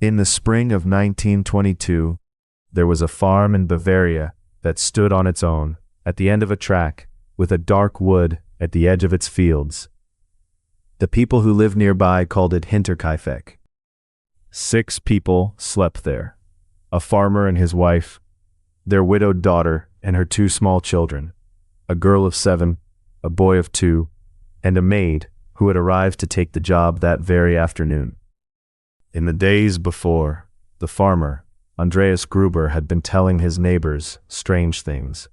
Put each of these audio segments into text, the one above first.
In the spring of 1922, there was a farm in Bavaria that stood on its own, at the end of a track, with a dark wood at the edge of its fields. The people who lived nearby called it Hinterkaifeck. 6 people slept there: a farmer and his wife, their widowed daughter and her 2 small children, a girl of 7, a boy of 2, and a maid who had arrived to take the job that very afternoon. In the days before, the farmer, Andreas Gruber, had been telling his neighbors strange things.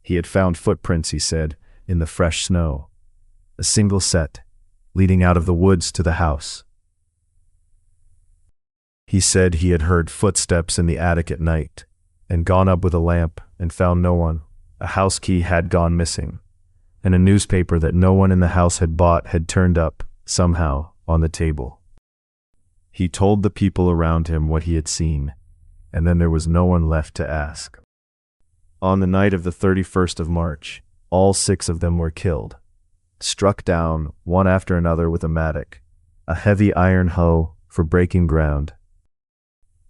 He had found footprints, he said, in the fresh snow, a single set, leading out of the woods to the house. He said he had heard footsteps in the attic at night, and gone up with a lamp and found no one. A house key had gone missing, and a newspaper that no one in the house had bought had turned up, somehow, on the table. He told the people around him what he had seen, and then there was no one left to ask. On the night of the 31st of March, all 6 of them were killed, struck down one after another with a mattock, a heavy iron hoe for breaking ground.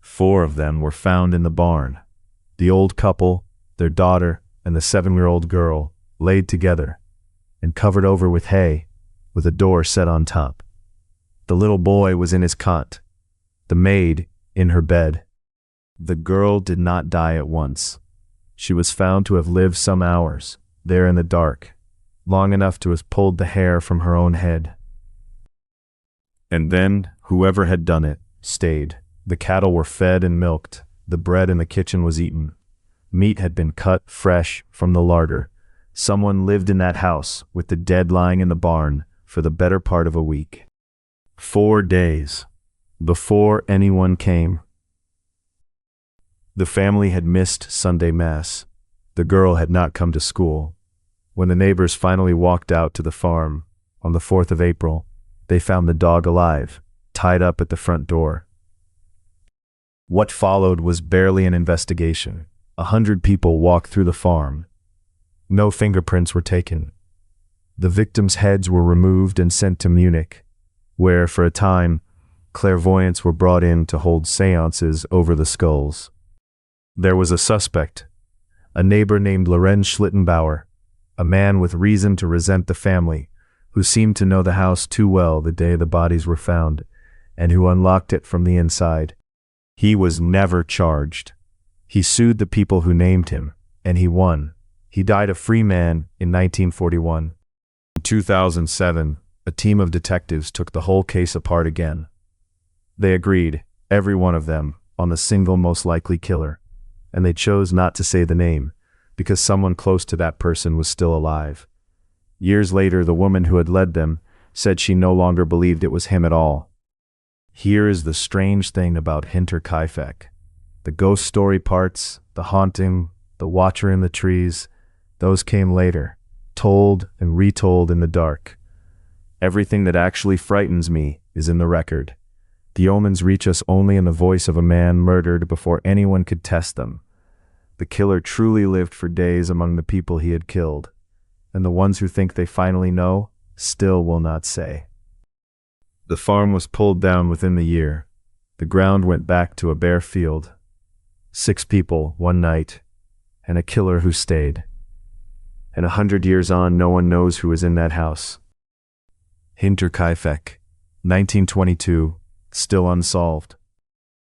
4 of them were found in the barn: the old couple, their daughter, and the 7-year-old girl, laid together and covered over with hay, with a door set on top. The little boy was in his cot, the maid in her bed. The girl did not die at once. She was found to have lived some hours, there in the dark, long enough to have pulled the hair from her own head. And then, whoever had done it, stayed. The cattle were fed and milked, the bread in the kitchen was eaten. Meat had been cut fresh from the larder. Someone lived in that house, with the dead lying in the barn, for the better part of a week. 4 days, before anyone came. The family had missed Sunday Mass. The girl had not come to school. When the neighbors finally walked out to the farm, on the 4th of April, they found the dog alive, tied up at the front door. What followed was barely an investigation. 100 people walked through the farm. No fingerprints were taken. The victims' heads were removed and sent to Munich, where, for a time, clairvoyants were brought in to hold seances over the skulls. There was a suspect, a neighbor named Lorenz Schlittenbauer, a man with reason to resent the family, who seemed to know the house too well the day the bodies were found, and who unlocked it from the inside. He was never charged. He sued the people who named him, and he won. He died a free man in 1941. In 2007, a team of detectives took the whole case apart again. They agreed, every one of them, on the single most likely killer, and they chose not to say the name, because someone close to that person was still alive. Years later, the woman who had led them said she no longer believed it was him at all. Here is the strange thing about Hinterkaifeck. The ghost story parts, the haunting, the watcher in the trees, those came later, told and retold in the dark. Everything that actually frightens me is in the record. The omens reach us only in the voice of a man murdered before anyone could test them. The killer truly lived for days among the people he had killed, and the ones who think they finally know still will not say. The farm was pulled down within the year. The ground went back to a bare field. 6 people, one night, and a killer who stayed. And 100 years on, no one knows who was in that house. Hinterkaifeck, 1922, still unsolved.